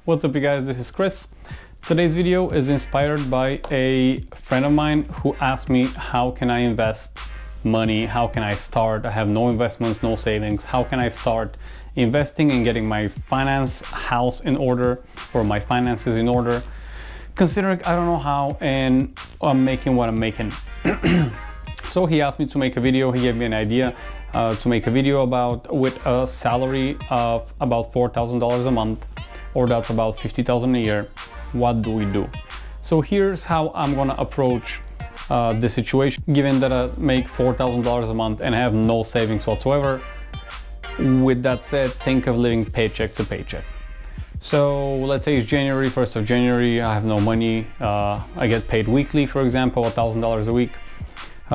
What's up you guys, this is Chris. Today's video is inspired by a friend of mine who asked me how can I invest money, how can I start, I have no investments, no savings, how can I start investing and getting my house in order or my finances in order, considering I don't know how and I'm making what I'm making. So he asked me to make a video, he gave me an idea to make a video about with a salary of about $4,000 a month, or that's about $50,000 a year. What do we do? So here's how I'm gonna approach the situation. Given that I make $4,000 a month and I have no savings whatsoever, with that said, think of living paycheck to paycheck. So let's say it's January, 1st of January, I have no money, I get paid weekly, for example, $1,000 a week.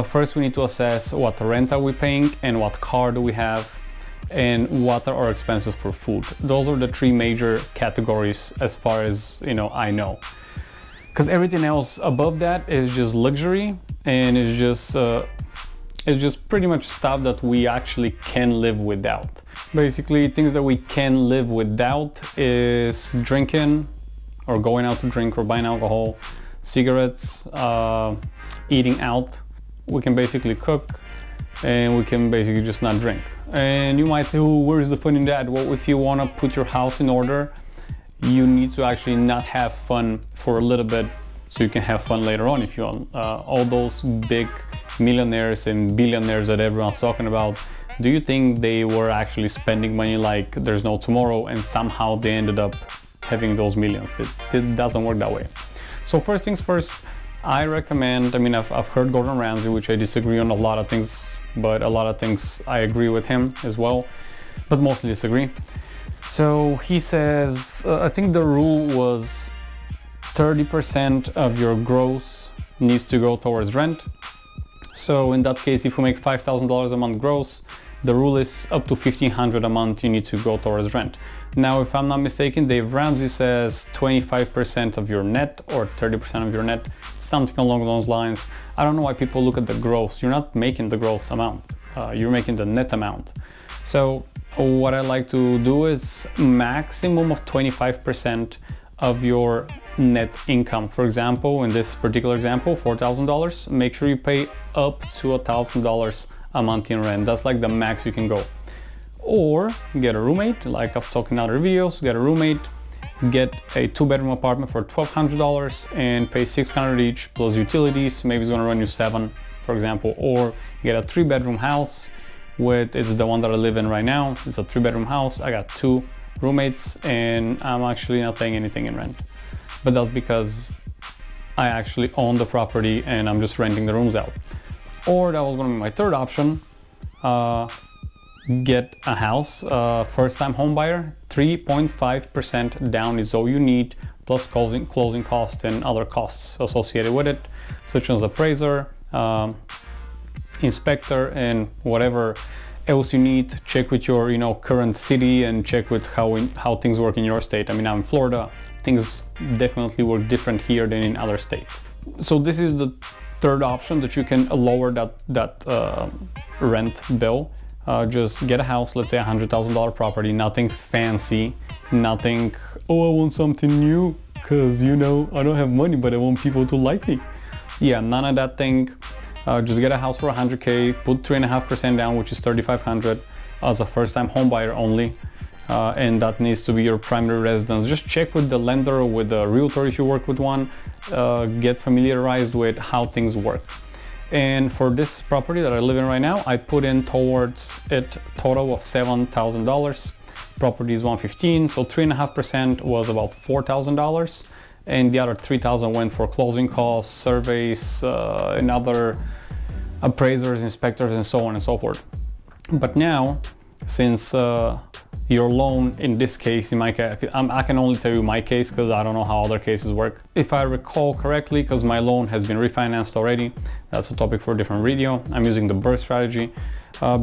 First we need to assess what rent are we paying and what car do we have and what are our expenses for food. Those are the three major categories as far as I know, because everything else above that is just luxury and it's just pretty much stuff that we actually can live without. Basically things that we can live without is drinking or going out to drink or buying alcohol, cigarettes, eating out. We can basically cook and we can basically just not drink. And you might say, oh, where's the fun in that? Well, if you want to put your house in order, you need to actually not have fun for a little bit so you can have fun later on if you want. All those big millionaires and billionaires that everyone's talking about, do you think they were actually spending money like there's no tomorrow and somehow they ended up having those millions? It doesn't work that way. So first things first, I recommend, I've heard Gordon Ramsay, which I disagree on a lot of things, but a lot of things I agree with him as well, but mostly disagree. So he says, I think the rule was 30% of your gross needs to go towards rent. So in that case, if you make $5,000 a month gross, the rule is up to $1,500 a month you need to go towards rent. Now, if I'm not mistaken, Dave Ramsey says 25% of your net or 30% of your net, something along those lines. I don't know why people look at the gross. You're not making the gross amount, you're making the net amount. So what I like to do is maximum of 25% of your net income. For example, in this particular example, $4,000, make sure you pay up to $1,000 a month in rent. That's like the max you can go. Or get a roommate, like I've talked in other videos, get a roommate, get a 2-bedroom apartment for $1,200 and pay $600 each plus utilities. Maybe it's gonna run you $700, for example. Or get a 3-bedroom house it's the one that I live in right now. It's a 3-bedroom house. I got 2 roommates and I'm actually not paying anything in rent. But that's because I actually own the property and I'm just renting the rooms out. Or that was gonna be my third option. Get a house, first-time home buyer, 3.5% down is all you need, plus closing costs and other costs associated with it, such as appraiser, inspector, and whatever else you need. Check with your current city and check with how things work in your state. I'm in Florida. Things definitely work different here than in other states. So this is the third option that you can lower that rent bill. Just get a house, let's say $100,000 property, nothing fancy, nothing, oh, I want something new because I don't have money but I want people to like me. Yeah, none of that thing. Just get a house for $100K, put 3.5% down, which is $3,500 as a first-time home buyer only, and that needs to be your primary residence. Just check with the lender or with the realtor if you work with one, get familiarized with how things work. And for this property that I live in right now, I put in towards it total of $7,000. Property is $115,000, so 3.5% was about $4,000, and the other $3,000 went for closing costs, surveys, and other appraisers, inspectors, and so on and so forth. But now, since your loan, in this case, in my case, I can only tell you my case because I don't know how other cases work. If I recall correctly, because my loan has been refinanced already, that's a topic for a different video. I'm using the BRRRR strategy.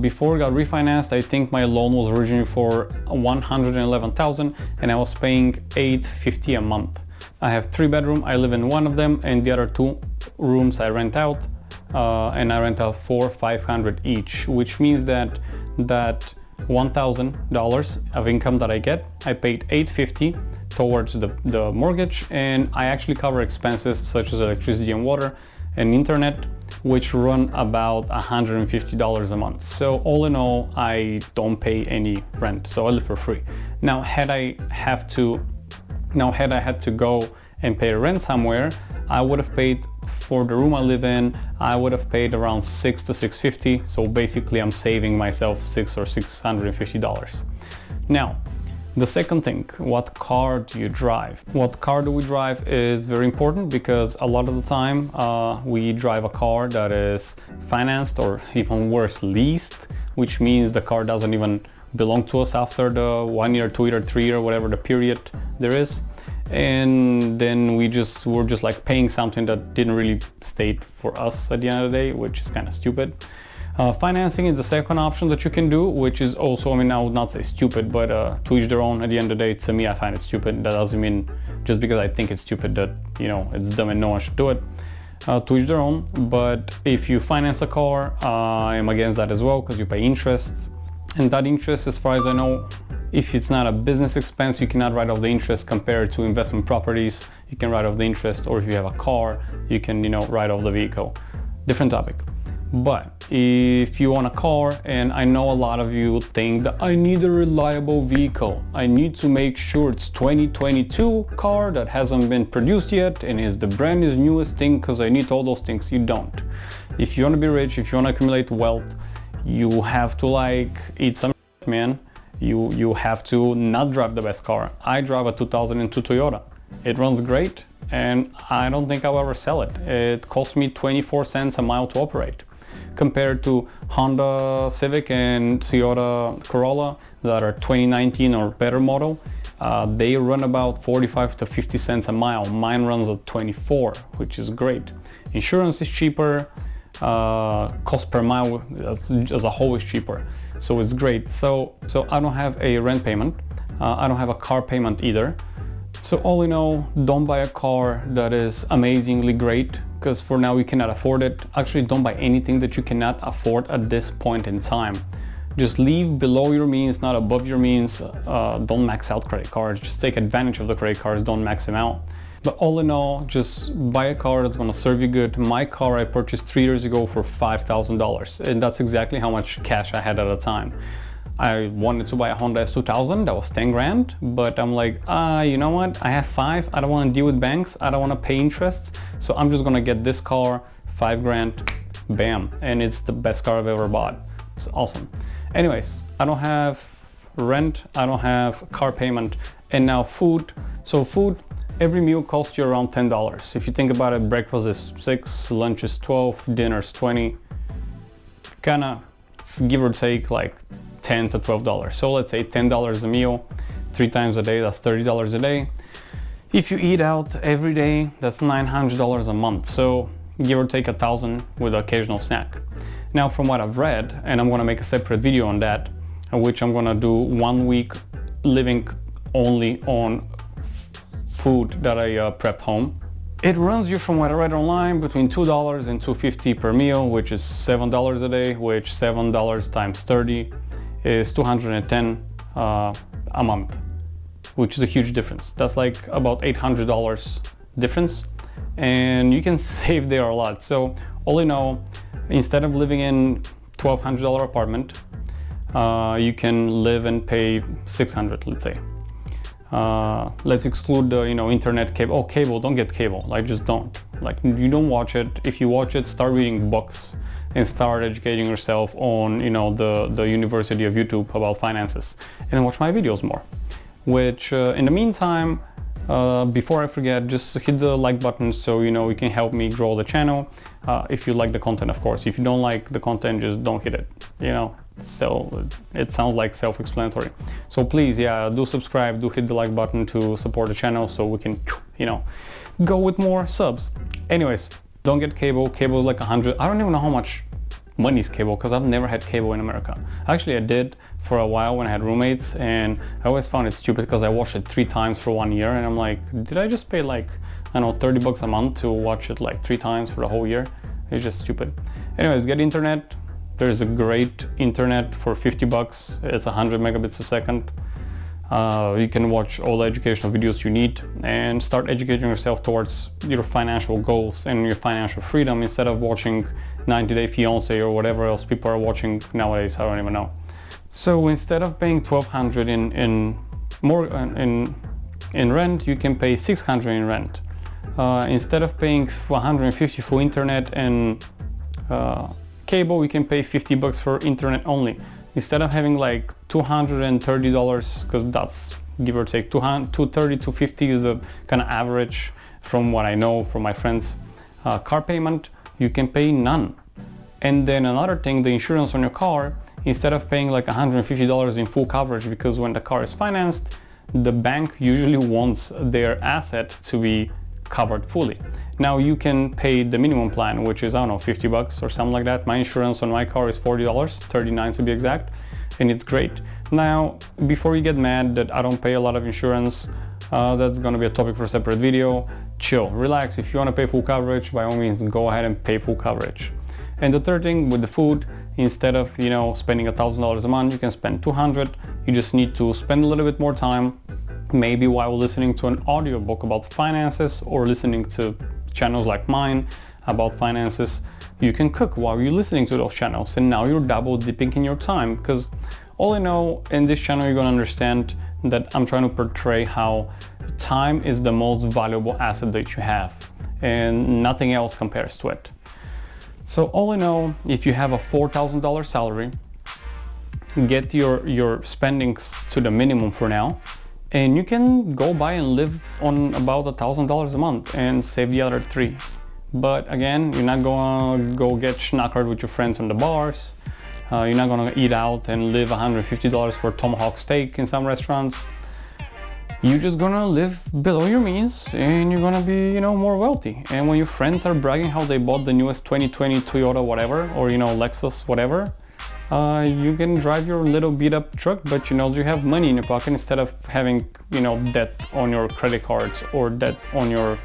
Before it got refinanced, I think my loan was originally for $111,000 and I was paying $850 a month. I have 3-bedroom, I live in one of them, and the other 2 rooms I rent out, and I rent out for $500 each, which means that $1,000 of income that I get, I paid $850 towards the mortgage, and I actually cover expenses such as electricity and water and internet, which run about $150 a month. So all in all, I don't pay any rent, so I live for free. Now, had I had to go and pay rent somewhere, I would have paid for the room I live in, I would have paid around $600 to $650. So basically I'm saving myself $600 or $650. Now, the second thing, what car do you drive? What car do we drive is very important, because a lot of the time we drive a car that is financed, or even worse, leased, which means the car doesn't even belong to us after the 1 year, 2 year, 3 year, whatever the period there is. And then we're just like paying something that didn't really state for us at the end of the day, which is kind of stupid. Financing is the second option that you can do, which is also, I mean, I would not say stupid, but to each their own. At the end of the day, to me, I find it stupid. That doesn't mean just because I think it's stupid that, you know, it's dumb and no one should do it. To each their own. But if you finance a car, I am against that as well, because you pay interest. And that interest, as far as I know, if it's not a business expense, you cannot write off the interest compared to investment properties. You can write off the interest, or if you have a car, you can, you know, write off the vehicle. Different topic. But if you want a car, and I know a lot of you think that I need a reliable vehicle, I need to make sure it's 2022 car that hasn't been produced yet and is the brand is newest thing, because I need all those things. You don't. If you want to be rich, if you want to accumulate wealth, you have to like eat some shit, man. You have to not drive the best car. I drive a 2002 Toyota. It runs great, and I don't think I'll ever sell it. It costs me 24 cents a mile to operate, compared to Honda Civic and Toyota Corolla that are 2019 or better model. They run about 45 to 50 cents a mile. Mine runs at 24, which is great. Insurance is cheaper. Cost per mile as a whole is cheaper, so it's great. So I don't have a rent payment, I don't have a car payment either. So all in all, don't buy a car that is amazingly great, because for now you cannot afford it. Actually, don't buy anything that you cannot afford at this point in time. Just leave below your means, not above your means. Don't max out credit cards, just take advantage of the credit cards, don't max them out. But all in all, just buy a car that's going to serve you good. My car I purchased 3 years ago for $5,000, and that's exactly how much cash I had at the time. I wanted to buy a Honda S2000, that was 10 grand, but I'm like, you know what, I have 5, I don't want to deal with banks, I don't want to pay interest, so I'm just going to get this car, 5 grand, bam, and it's the best car I've ever bought. It's awesome. Anyways, I don't have rent, I don't have car payment, and now food. So food, every meal costs you around $10. If you think about it, breakfast is $6, lunch is $12, dinner is $20. Kinda, give or take like $10 to $12. So let's say $10 a meal, 3 times a day, that's $30 a day. If you eat out every day, that's $900 a month. So give or take $1,000 with an occasional snack. Now, from what I've read, and I'm gonna make a separate video on that, in which I'm gonna do 1 week living only on food that I prepped home. It runs you, from what I read online, between $2 and $2.50 per meal, which is $7 a day, which $7 times 30 is $210 a month, which is a huge difference. That's like about $800 difference, and you can save there a lot. So all in all, instead of living in $1,200 apartment, you can live and pay $600, let's say. Let's exclude the, you know, internet, cable. Oh, cable, don't get cable. Like, just don't. Like, you don't watch it. If you watch it, start reading books and start educating yourself on, you know, the University of YouTube about finances, and watch my videos more. Which, in the meantime, before I forget, just hit the like button so, you know, you can help me grow the channel. If you like the content, of course. If you don't like the content, just don't hit it, you know. So it sounds like self-explanatory. So please, yeah, do subscribe, do hit the like button to support the channel so we can, you know, go with more subs. Anyways, don't get cable. Cable is like 100. I don't even know how much money is cable, because I've never had cable in America. Actually, I did for a while when I had roommates, and I always found it stupid because I watched it 3 times for 1 year, and I'm like, did I just pay like, I don't know, 30 bucks a month to watch it like 3 times for the whole year? It's just stupid. Anyways, get internet. There's a great internet for 50 bucks. It's 100 megabits a second. You can watch all the educational videos you need and start educating yourself towards your financial goals and your financial freedom instead of watching 90 Day Fiancé or whatever else people are watching nowadays. I don't even know. So instead of paying $1,200 in rent, you can pay $600 in rent. Instead of paying $150 for internet and cable, you can pay $50 for internet only. Instead of having like $230, because that's give or take $230 to $250 is the kind of average from what I know from my friends, car payment, you can pay none. And then another thing, the insurance on your car, instead of paying like $150 in full coverage, because when the car is financed, the bank usually wants their asset to be covered fully. Now you can pay the minimum plan, which is, I don't know, $50 or something like that. My insurance on my car is $40, $39 to be exact, and it's great. Now, before you get mad that I don't pay a lot of insurance, that's gonna be a topic for a separate video. Chill, relax. If you wanna pay full coverage, by all means, go ahead and pay full coverage. And the third thing with the food, instead of, you know, spending $1,000 a month, you can spend $200. You just need to spend a little bit more time, maybe while listening to an audiobook about finances or listening to channels like mine about finances. You can cook while you're listening to those channels, and now you're double dipping in your time, because all in all, in this channel you're gonna understand that I'm trying to portray how time is the most valuable asset that you have and nothing else compares to it. So all in all, if you have a $4,000 salary, get your spendings to the minimum for now, and you can go by and live on about $1,000 a month and save the other $3. But again, you're not gonna go get schnockered with your friends on the bars. You're not gonna eat out and live $150 for tomahawk steak in some restaurants. You're just gonna live below your means, and you're gonna be, you know, more wealthy. And when your friends are bragging how they bought the newest 2020 Toyota whatever, or, you know, Lexus whatever, you can drive your little beat up truck, but you know you have money in your pocket instead of having, you know, debt on your credit cards or debt on your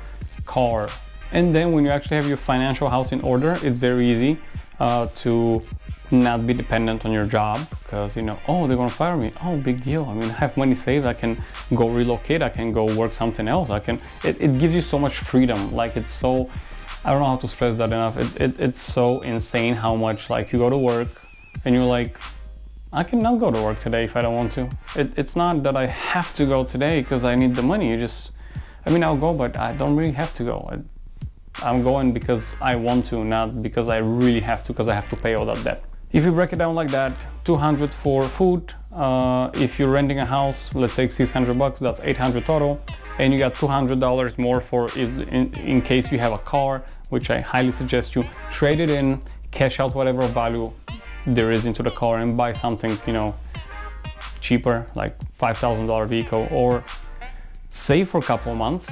car. And then when you actually have your financial house in order, it's very easy to not be dependent on your job, because, you know, oh, they're gonna fire me. Oh, big deal. I mean, I have money saved. I can go relocate. I can go work something else. It gives you so much freedom. Like, it's so, I don't know how to stress that enough. It's so insane how much, like, you go to work and you're like, I can not go to work today if I don't want to. It's not that I have to go today because I need the money. I mean, I'll go, but I don't really have to go. I'm going because I want to, not because I really have to, because I have to pay all that debt. If you break it down like that, $200 for food. If you're renting a house, let's say $600, that's $800 total. And you got $200 more for in case you have a car, which I highly suggest you trade it in, cash out whatever value there is into the car and buy something, you know, cheaper, like $5,000 vehicle, or save for a couple of months.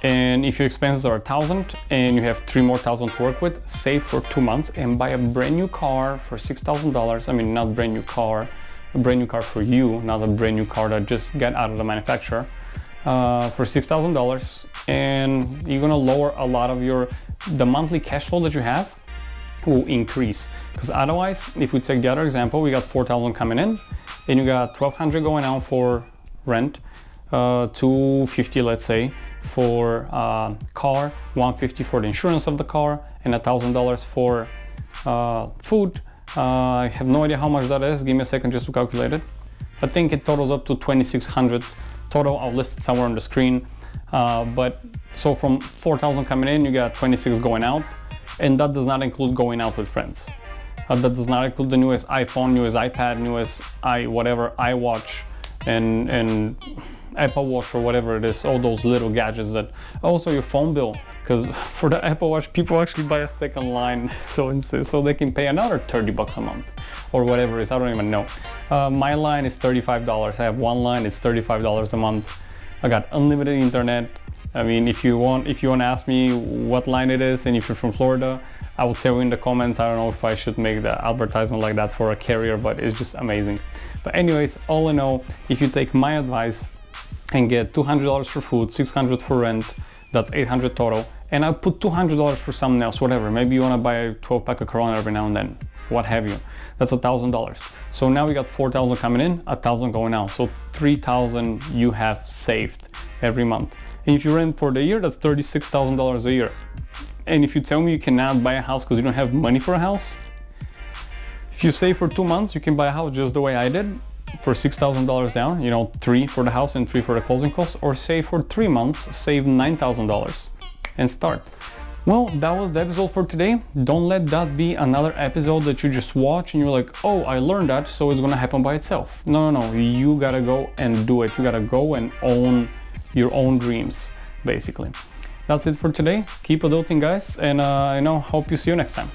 And if your expenses are $1,000 and you have $3,000 more to work with, save for 2 months and buy a brand new car for $6,000. I mean, not brand new car, a brand new car for you, not a brand new car that just got out of the manufacturer, for $6,000. And you're gonna lower a lot of the monthly cash flow that you have will increase. Because otherwise, if we take the other example, we got $4,000 coming in and you got $1,200 going out for rent, $250 let's say for car, $150 for the insurance of the car, and $1,000 for food. I have no idea how much that is. Give me a second just to calculate it. I think it totals up to $2,600 total. I'll list it somewhere on the screen. But so from $4,000 coming in, you got $26 going out, and that does not include going out with friends. That does not include the newest iPhone, newest iPad, newest iWatch, and Apple Watch or whatever it is, all those little gadgets. That also your phone bill, because for the Apple Watch people actually buy a second line so they can pay another $30 a month or whatever it is. I don't even know. My line is $35. I have one line, it's $35 a month. I got unlimited internet. I mean, if you want to ask me what line it is, and if you're from Florida, I will tell you in the comments. I don't know if I should make the advertisement like that for a carrier, but it's just amazing. But anyways, all in all, if you take my advice and get $200 for food, $600 for rent, that's $800 total, and I'll put $200 for something else, whatever. Maybe you want to buy a 12-pack of Corona every now and then. what have you. That's $1,000. So now we got 4,000 coming in, 1,000 going out. So 3,000 you have saved every month. And if you rent for the year, that's $36,000 a year. And if you tell me you cannot buy a house because you don't have money for a house, if you save for 2 months, you can buy a house just the way I did, for $6,000 down, you know, 3 for the house and 3 for the closing costs, or save for 3 months, save $9,000 and start. Well, that was the episode for today. Don't let that be another episode that you just watch and you're like, oh, I learned that, so it's gonna happen by itself. No, you gotta go and do it. You gotta go and own your own dreams, basically. That's it for today. Keep adulting, guys, and hope you see you next time.